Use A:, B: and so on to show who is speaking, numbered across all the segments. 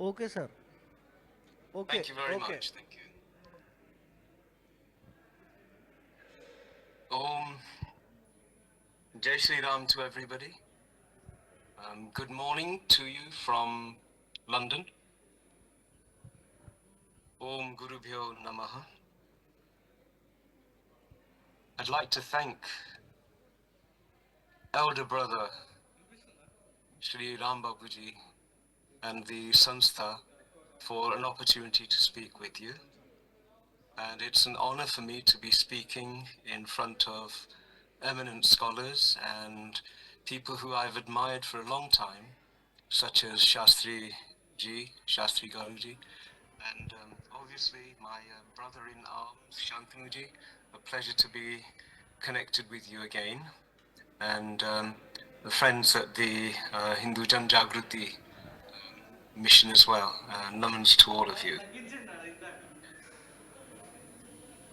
A: Okay, sir. Okay,
B: Thank you very
A: okay.
B: much. Thank you. Om Jai Shri Ram to everybody. Good morning to you from London. Om Guru Bhyo Namaha. I'd like to thank elder brother Shri Ram Babuji and the Sanstha for an opportunity to speak with you. And it's an honor for me to be speaking in front of eminent scholars and people who I've admired for a long time, such as Shastri Garuji, and obviously my brother in arms, Shantanuji. A pleasure to be connected with you again, and the friends at the Hindu Jan Jagruti mission as well. Namans to all of you.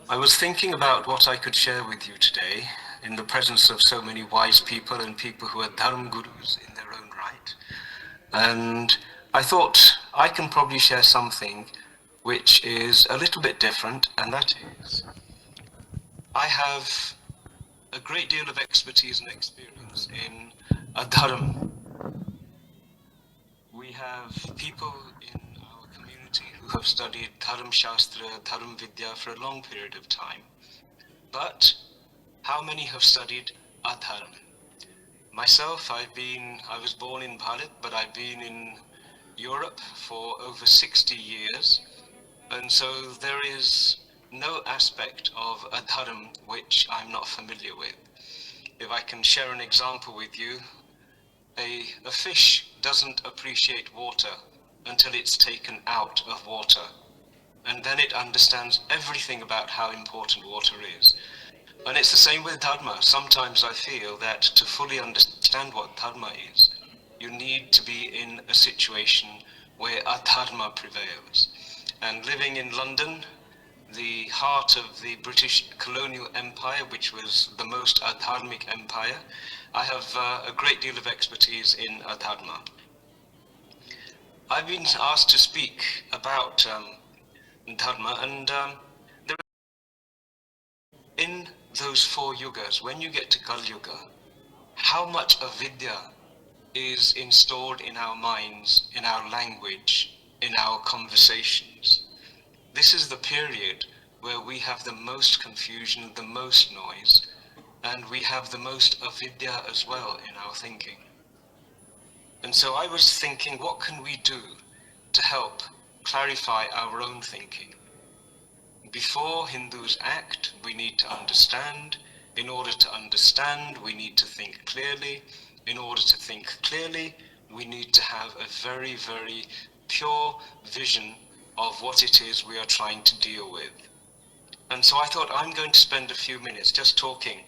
B: I was thinking about what I could share with you today in the presence of so many wise people and people who are Dharma gurus in their own right. And I thought I can probably share something which is a little bit different, and that is I have a great deal of expertise and experience in Adharma. We have people in our community who have studied Dharam Shastra, Dharam Vidya for a long period of time. But how many have studied Adharma? Myself, I was born in Bharath, but I've been in Europe for over 60 years. And so there is no aspect of Adharma which I'm not familiar with. If I can share an example with you, a fish doesn't appreciate water until it's taken out of water. And then it understands everything about how important water is. And it's the same with Dharma. Sometimes I feel that to fully understand what Dharma is, you need to be in a situation where Adharma prevails. And living in London, the heart of the British colonial empire, which was the most adharmic empire, I have a great deal of expertise in Adharma. I've been asked to speak about Dharma, and there, in those four yugas, when you get to Kal Yuga, how much avidya is installed in our minds, in our language, in our conversations. This is the period where we have the most confusion, the most noise, and we have the most avidya as well in our thinking. And so I was thinking, what can we do to help clarify our own thinking? Before Hindus act, we need to understand. In order to understand, we need to think clearly. In order to think clearly, we need to have a very, very pure vision of what it is we are trying to deal with. And so I thought I'm going to spend a few minutes just talking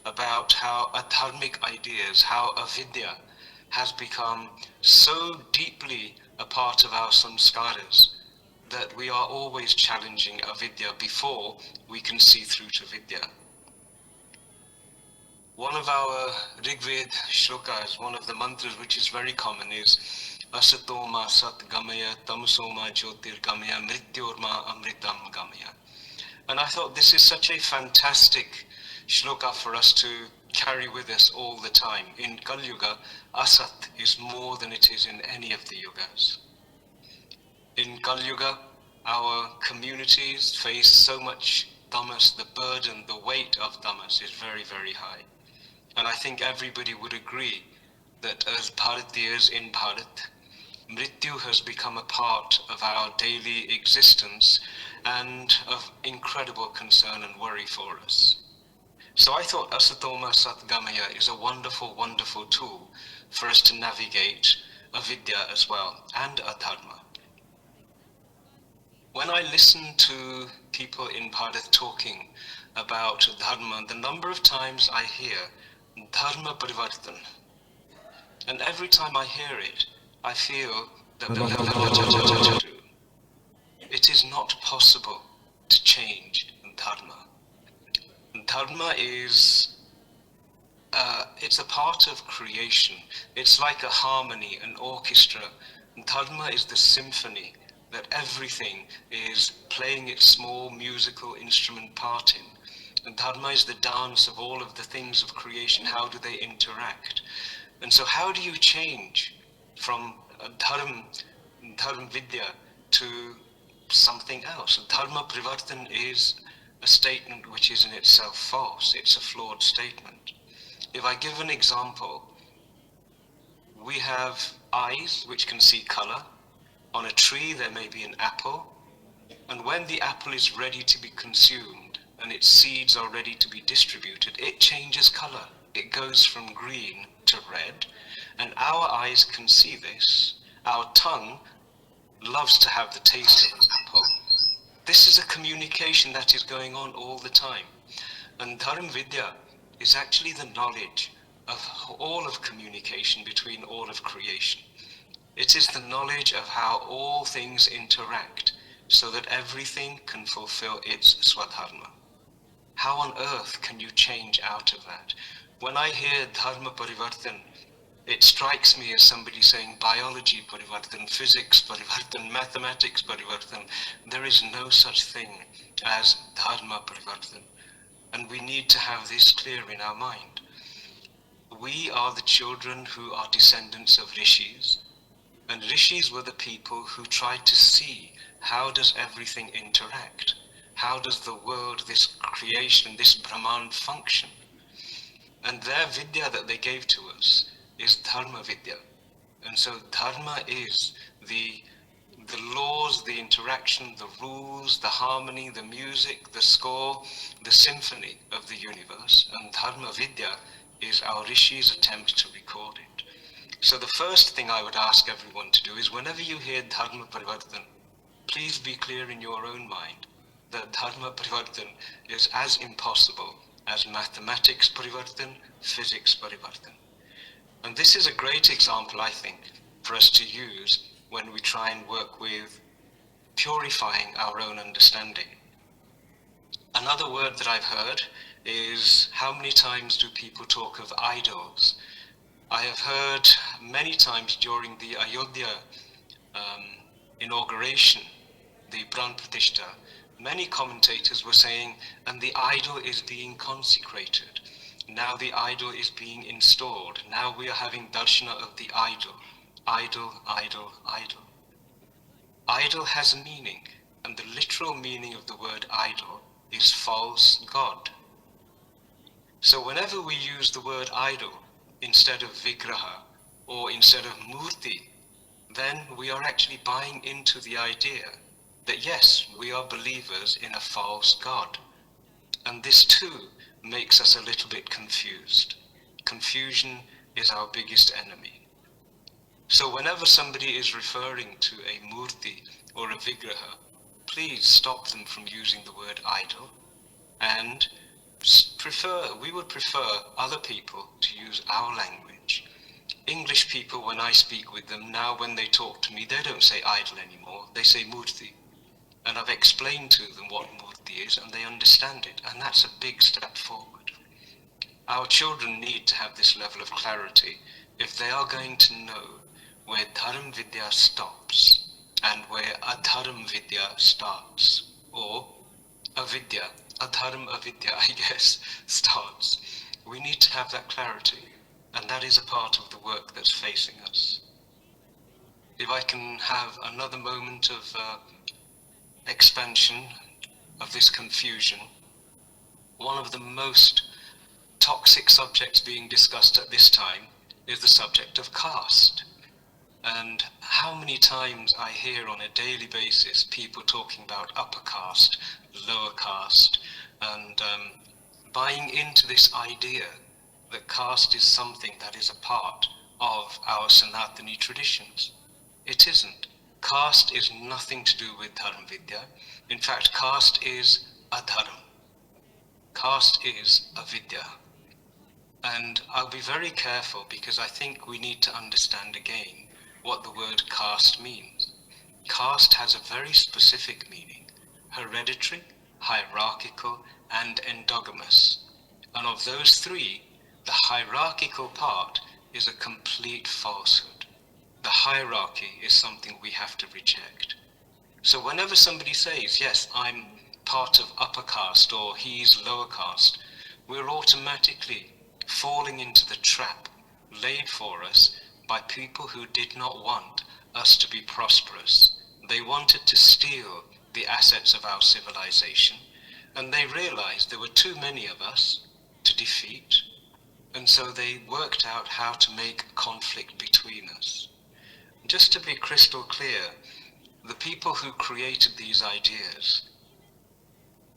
B: about how adharmic ideas, how avidya has become so deeply a part of our samskaras that we are always challenging avidya before we can see through to vidya. One of our Rigved shlokas, one of the mantras which is very common is Asatoma Sat Gamaya Tamasoma Jyotir Gamaya Mrityorma Amritam Gamaya. And I thought this is such a fantastic shloka for us to carry with us all the time. In Kal Yuga, Asat is more than it is in any of the yugas. In Kal Yuga, our communities face so much tamas, the burden, the weight of tamas is very, very high. And I think everybody would agree that as Bharatiyas in Bharat, Mrityu has become a part of our daily existence and of incredible concern and worry for us. So I thought Asatoma Satgamaya is a wonderful, wonderful tool for us to navigate avidya as well, and adharma. When I listen to people in Bharat talking about dharma, the number of times I hear dharma parivartan, and every time I hear it, I feel that it is not possible to change dharma. Dharma is it's a part of creation. It's like a harmony, an orchestra Dharma is the symphony that everything is playing its small musical instrument part in. And Dharma is the dance of all of the things of creation. How do they interact? And so how do you change from dharma vidya to something else? Dharma privartan is a statement which is in itself false. It's a flawed statement. If I give an example, we have eyes which can see color. On a tree there may be an apple, and when the apple is ready to be consumed and its seeds are ready to be distributed, it changes color. It goes from green to red, and our eyes can see this. Our tongue loves to have the taste of an apple. This is a communication that is going on all the time. And Dharma Vidya is actually the knowledge of all of communication between all of creation. It is the knowledge of how all things interact so that everything can fulfill its swadharma. How on earth can you change out of that? When I hear dharma parivartan, it strikes me as somebody saying biology parivartan, physics parivartan, mathematics parivartan. There is no such thing as dharma parivartan. And we need to have this clear in our mind. We are the children who are descendants of rishis, and rishis were the people who tried to see how does everything interact? How does the world, this creation, this Brahman function? And their vidya that they gave to us is dharma vidya. And so dharma is the laws, the interaction, the rules, the harmony, the music, the score, the symphony of the universe. And dharma vidya is our rishis' attempt to record it. So the first thing I would ask everyone to do is whenever you hear dharma parivartan, please be clear in your own mind that dharma parivartan is as impossible as mathematics parivartan, physics parivartan. And this is a great example, I think, for us to use when we try and work with purifying our own understanding. Another word that I've heard is how many times do people talk of idols? I have heard many times during the Ayodhya inauguration, the Pran Pratishtha, many commentators were saying, and the idol is being consecrated. Now the idol is being installed. Now we are having darshana of the idol. Idol, idol, idol. Idol has a meaning, and the literal meaning of the word idol is false god. So whenever we use the word idol instead of vigraha or instead of murti, then we are actually buying into the idea that yes, we are believers in a false god. And this too makes us a little bit confused. Confusion is our biggest enemy. So whenever somebody is referring to a murti or a vigraha, please stop them from using the word idol, and we would prefer other people to use our language. English people, when I speak with them now, when they talk to me, they don't say idol anymore, they say murti. And I've explained to them what murti is, and they understand it, and that's a big step forward. Our children need to have this level of clarity if they are going to know where Dharma Vidya stops and where Adharma Vidya starts, or Avidya, Adharma Avidya, I guess, starts. We need to have that clarity, and that is a part of the work that's facing us. If I can have another moment of expansion of this confusion, one of the most toxic subjects being discussed at this time is the subject of caste. And how many times I hear on a daily basis people talking about upper caste, lower caste, and buying into this idea that caste is something that is a part of our Sanathani traditions. It isn't. Caste is nothing to do with Dharma Vidya. In fact, caste is Adharma. Caste is avidya. And I'll be very careful because I think we need to understand again what the word caste means. Caste has a very specific meaning: hereditary, hierarchical, and endogamous. And of those three, the hierarchical part is a complete falsehood. the hierarchy is something we have to reject. So whenever somebody says, yes, I'm part of upper caste or he's lower caste, we're automatically falling into the trap laid for us by people who did not want us to be prosperous. They wanted to steal the assets of our civilization, and they realized there were too many of us to defeat, and so they worked out how to make conflict between us. Just to be crystal clear, the people who created these ideas,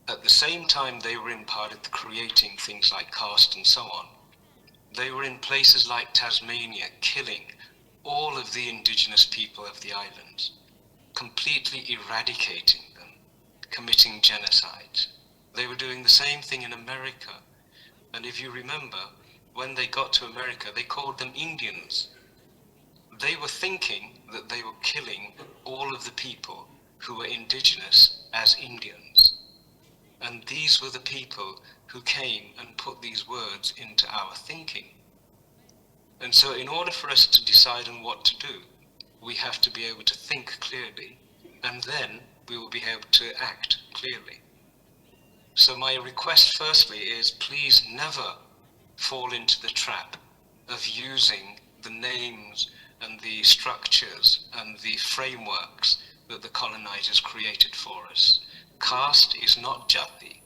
B: at the same time they were in part of creating things like caste and so on, they were in places like Tasmania killing all of the indigenous people of the islands, completely eradicating them, committing genocide. They were doing the same thing in America. And if you remember, when they got to America, they called them Indians. They were thinking that they were killing all of the people who were indigenous as Indians. And these were the people who came and put these words into our thinking. And so in order for us to decide on what to do, we have to be able to think clearly, and then we will be able to act clearly. So my request firstly is, please never fall into the trap of using the names and the structures and the frameworks that the colonizers created for us. Caste is not jati.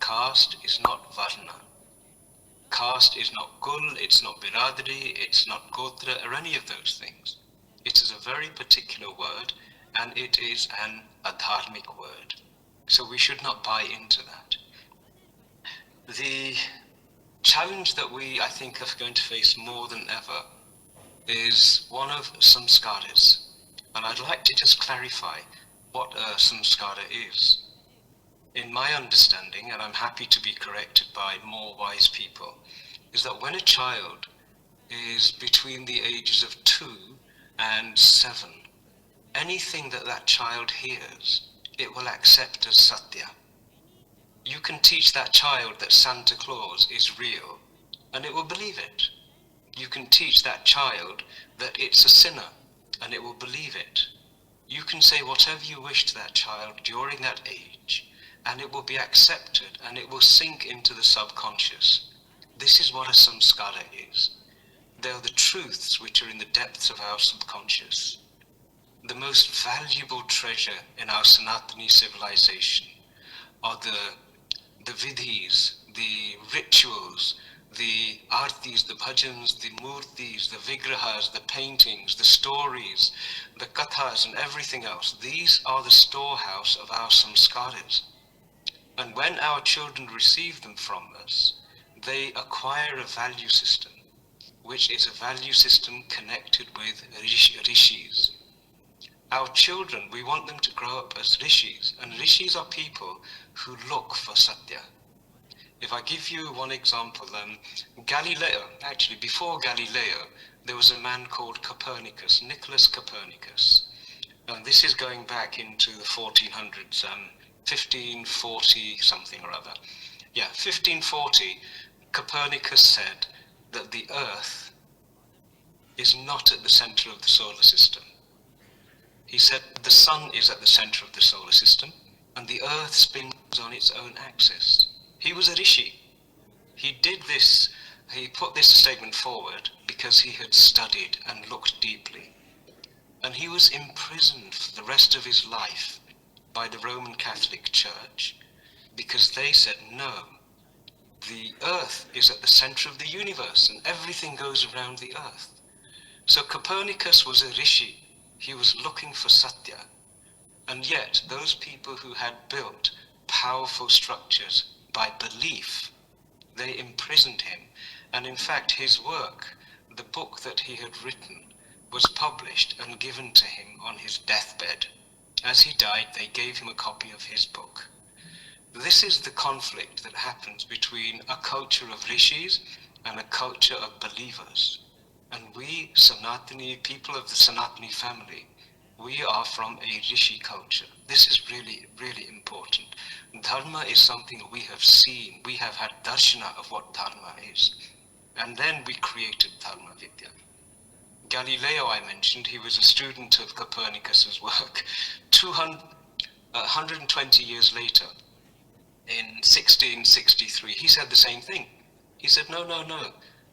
B: Caste is not varna. Caste is not kul, it's not biradri, it's not gotra, or any of those things. It is a very particular word, and it is an adharmic word. So we should not buy into that. The challenge that we, I think, are going to face more than ever is one of samskaras. And I'd like to just clarify what a samskara is. In my understanding, and I'm happy to be corrected by more wise people, is that when a child is between the ages of 2 and 7, anything that that child hears, it will accept as satya. You can teach that child that Santa Claus is real, and it will believe it. You can teach that child that it's a sinner, and it will believe it. You can say whatever you wish to that child during that age, and it will be accepted, and it will sink into the subconscious. This is what a samskara is. They are the truths which are in the depths of our subconscious. The most valuable treasure in our Sanathani civilization are the vidhis, the rituals, the artis, the bhajans, the murtis, the vigrahas, the paintings, the stories, the kathas, and everything else. These are the storehouse of our samskaras. And when our children receive them from us, they acquire a value system, which is a value system connected with rishis. Our children, we want them to grow up as rishis, and rishis are people who look for satya. If I give you one example, Galileo, actually before Galileo, there was a man called Copernicus, Nicholas Copernicus. And this is going back into the 1400s, 1540 something or other. Yeah, 1540, Copernicus said that the Earth is not at the center of the solar system. He said the sun is at the center of the solar system, and the Earth spins on its own axis. He was a rishi. He did this, he put this statement forward because he had studied and looked deeply. And he was imprisoned for the rest of his life by the Roman Catholic Church because they said, no, the Earth is at the center of the universe and everything goes around the Earth. So Copernicus was a rishi. He was looking for satya. And yet those people who had built powerful structures by belief, they imprisoned him. And in fact, his work, the book that he had written, was published and given to him on his deathbed. As he died, they gave him a copy of his book. This is the conflict that happens between a culture of rishis and a culture of believers. And we, Sanatani, people of the Sanatani family, we are from a rishi culture. This is really, really important. Dharma is something we have seen. We have had darshana of what Dharma is. And then we created Dharma Vidya. Galileo, I mentioned, he was a student of Copernicus's work. 120 years later, in 1663, he said the same thing. He said, no, no, no,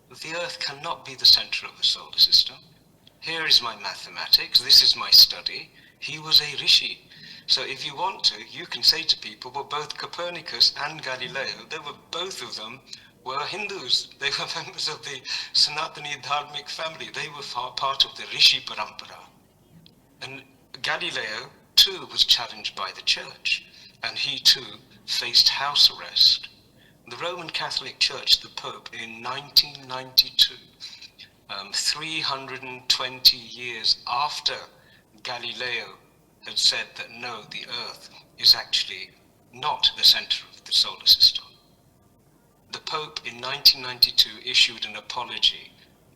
B: the Earth cannot be the center of the solar system. Here is my mathematics, this is my study. He was a rishi. So if you want to, you can say to people, well, both Copernicus and Galileo, both of them were Hindus. They were members of the Sanathani Dharmic family. They were part of the Rishi Parampara. And Galileo, too, was challenged by the church, and he, too, faced house arrest. The Roman Catholic Church, the Pope, in 1992, 320 years after Galileo had said that no, the Earth is actually not the center of the solar system. The Pope in 1992 issued an apology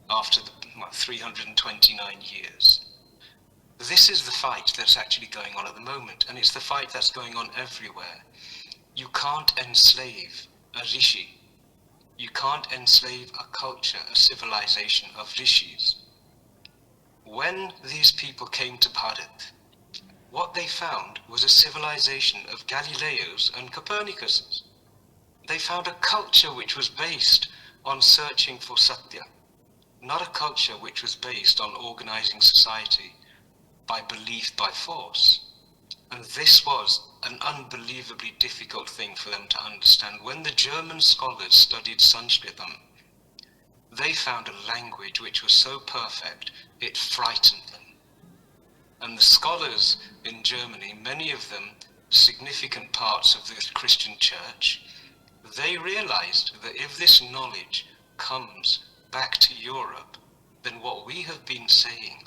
B: after the 329 years. This is the fight that's actually going on at the moment, and it's the fight that's going on everywhere. You can't enslave a rishi. You can't enslave a culture, a civilization of rishis. When these people came to Bharath, what they found was a civilization of Galileos and Copernicus's. They found a culture which was based on searching for Satya, not a culture which was based on organizing society by belief by force. And this was an unbelievably difficult thing for them to understand. When the German scholars studied Sanskritam, they found a language which was so perfect, it frightened them. And the scholars in Germany, many of them significant parts of the Christian church, they realized that if this knowledge comes back to Europe, then what we have been saying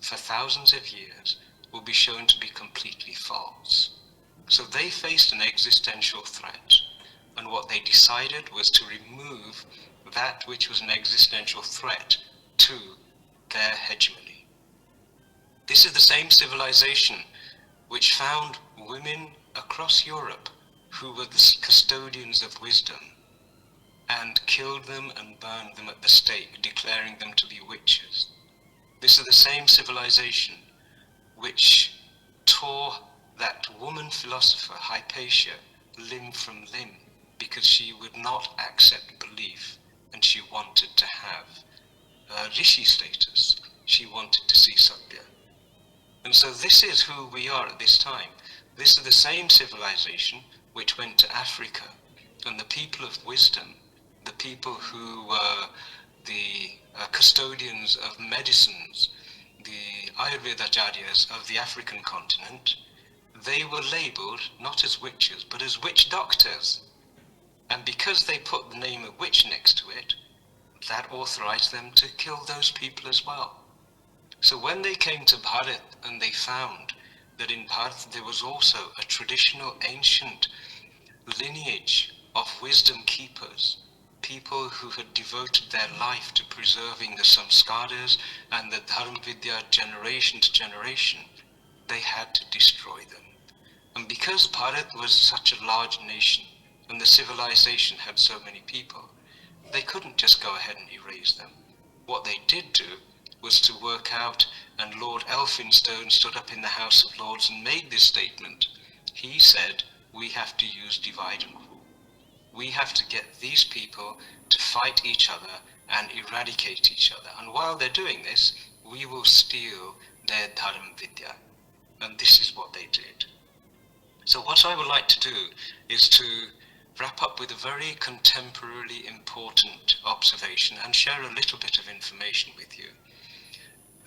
B: for thousands of years will be shown to be completely false. So they faced an existential threat, and what they decided was to remove that which was an existential threat to their hegemony. This is the same civilization which found women across Europe who were the custodians of wisdom and killed them and burned them at the stake, declaring them to be witches. This is the same civilization which tore that woman philosopher, Hypatia, limb from limb because she would not accept belief and she wanted to have rishi status. She wanted to see Satya. And so this is who we are at this time. This is the same civilization which went to Africa, and the people of wisdom, the people who were the custodians of medicines, the Ayurvedacharyas of the African continent, they were labeled not as witches, but as witch doctors. And because they put the name of witch next to it, that authorized them to kill those people as well. So when they came to Bharath and they found that in Bharath there was also a traditional ancient lineage of wisdom keepers, people who had devoted their life to preserving the samskaras and the Dharma Vidya generation to generation, they had to destroy them. And because Bharath was such a large nation and the civilization had so many people, they couldn't just go ahead and erase them. What they did do was to work out, and Lord Elphinstone stood up in the House of Lords and made this statement. He said, we have to use divide and rule. We have to get these people to fight each other and eradicate each other. And while they're doing this, we will steal their Dharma Vidya. And this is what they did. So what I would like to do is to wrap up with a very contemporarily important observation and share a little bit of information with you.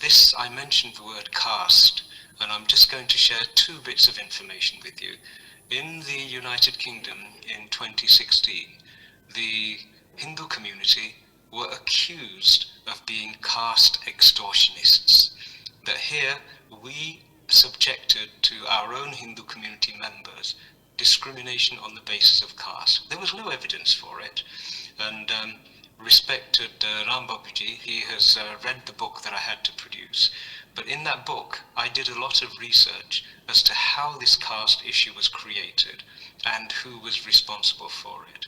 B: This, I mentioned the word caste, and I'm just going to share 2 bits of information with you. In the United Kingdom in 2016, the Hindu community were accused of being caste extortionists. That here we subjected to our own Hindu community members discrimination on the basis of caste. There was no evidence for it, and respected Ram Babuji, he has read the book that I had to produce. But in that book, I did a lot of research as to how this caste issue was created and who was responsible for it.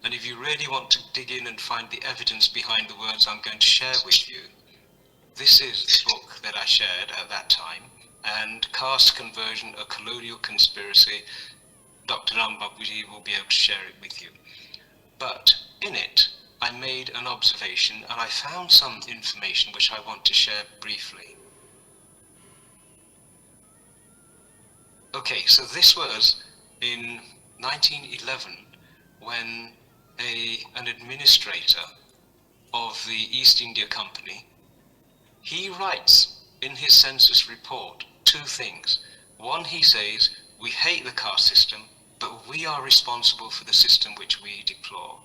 B: And if you really want to dig in and find the evidence behind the words I'm going to share with you, This is the book that I shared at that time, and Caste Conversion, a Colonial Conspiracy. Dr. Ram Babuji will be able to share it with you. But in it, I made an observation and I found some information which I want to share briefly. Okay, so this was in 1911 when an administrator of the East India Company, he writes in his census report two things. One, he says, we hate the caste system, but we are responsible for the system which we deplore.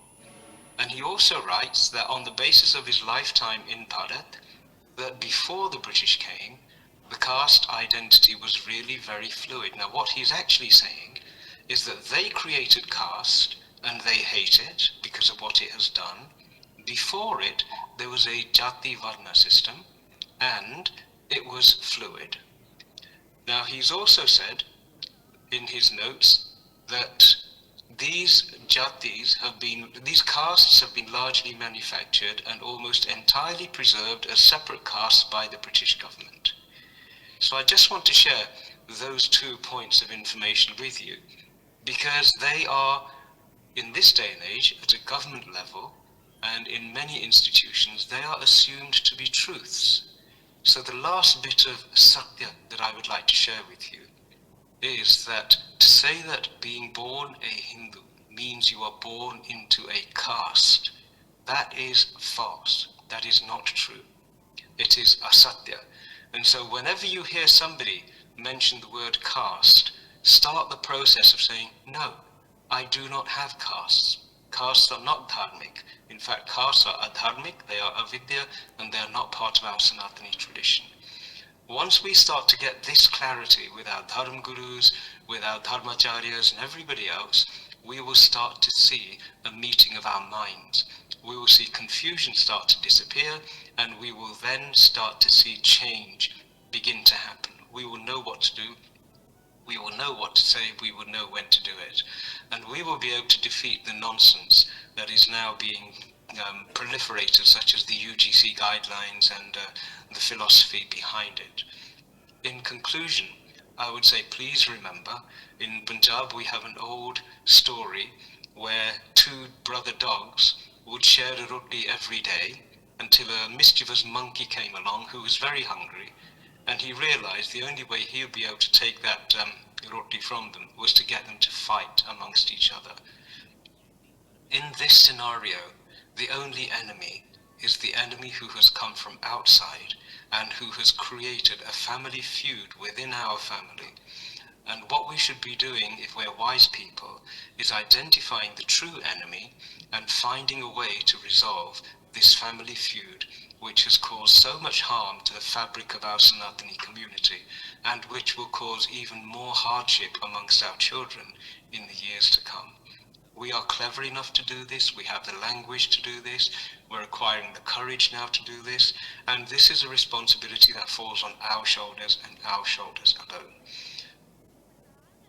B: And he also writes that on the basis of his lifetime in Bharath, that before the British came, the caste identity was really very fluid. Now what he's actually saying is that they created caste and they hate it because of what it has done. Before it, there was a Jati Varna system and it was fluid. Now he's also said in his notes that these jatis these castes have been largely manufactured and almost entirely preserved as separate castes by the British government. So I just want to share those 2 points of information with you because they are, in this day and age, at a government level and in many institutions, they are assumed to be truths. So the last bit of satya that I would like to share with you is that to say that being born a Hindu means you are born into a caste, that is false. That is not true. It is asatya. And so whenever you hear somebody mention the word caste, start the process of saying, no, I do not have castes. Castes are not dharmic. In fact, castes are adharmic, they are avidya, and they are not part of our Sanathani tradition. Once we start to get this clarity with our dharma gurus, with our dharmacharyas and everybody else, we will start to see a meeting of our minds. We will see confusion start to disappear, and we will then start to see change begin to happen. We will know what to do, we will know what to say, we will know when to do it. And we will be able to defeat the nonsense that is now being proliferated, such as the UGC guidelines and the philosophy behind it. In conclusion, I would say please remember, in Punjab we have an old story where two brother dogs would share a roti every day until a mischievous monkey came along who was very hungry, and he realized the only way he would be able to take that roti from them was to get them to fight amongst each other. In this scenario, the only enemy is the enemy who has come from outside and who has created a family feud within our family. And what we should be doing, if we're wise people, is identifying the true enemy and finding a way to resolve this family feud, which has caused so much harm to the fabric of our Sanathani community, and which will cause even more hardship amongst our children in the years to come. We are clever enough to do this, we have the language to do this, we're acquiring the courage now to do this, and this is a responsibility that falls on our shoulders and our shoulders alone.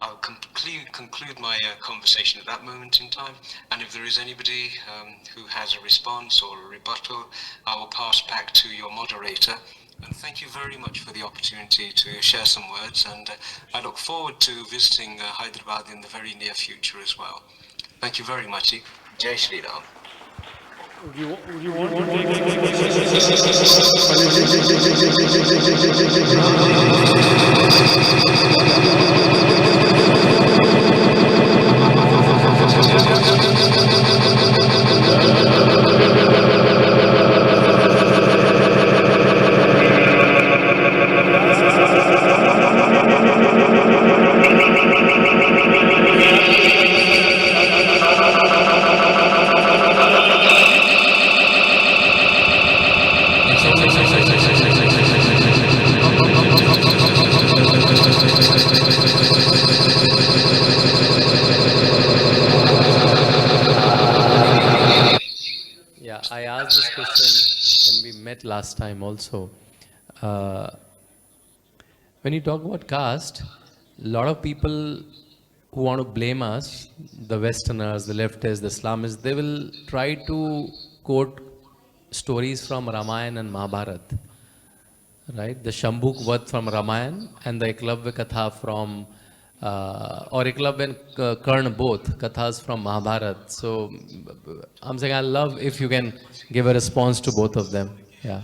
B: I'll conclude my conversation at that moment in time, and if there is anybody who has a response or a rebuttal, I will pass back to your moderator. And thank you very much for the opportunity to share some words, and I look forward to visiting Hyderabad in the very near future as well. Thank you very much. Jai Shri Ram.
A: Would you want to I asked this question when we met last time also. When you talk about caste, a lot of people who want to blame us, the Westerners, the leftists, the Islamists, they will try to quote stories from Ramayana and Mahabharata. right? The Shambhuk Vad from Ramayana and the Eklavya Katha from, or Eklavya and Karna both, Kathas from Mahabharat. So I'm saying I love if you can give a response to both of them. Yeah.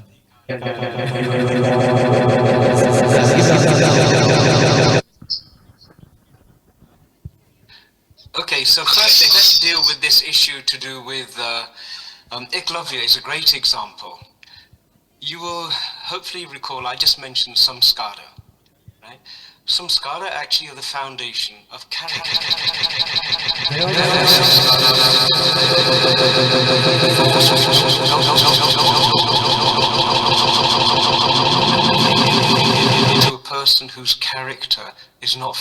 B: Okay, so firstly, let's deal with this issue to do with Eklavya is a great example. You will hopefully recall I just mentioned samskara, right? Samskara actually are the foundation of character. To a person whose character is not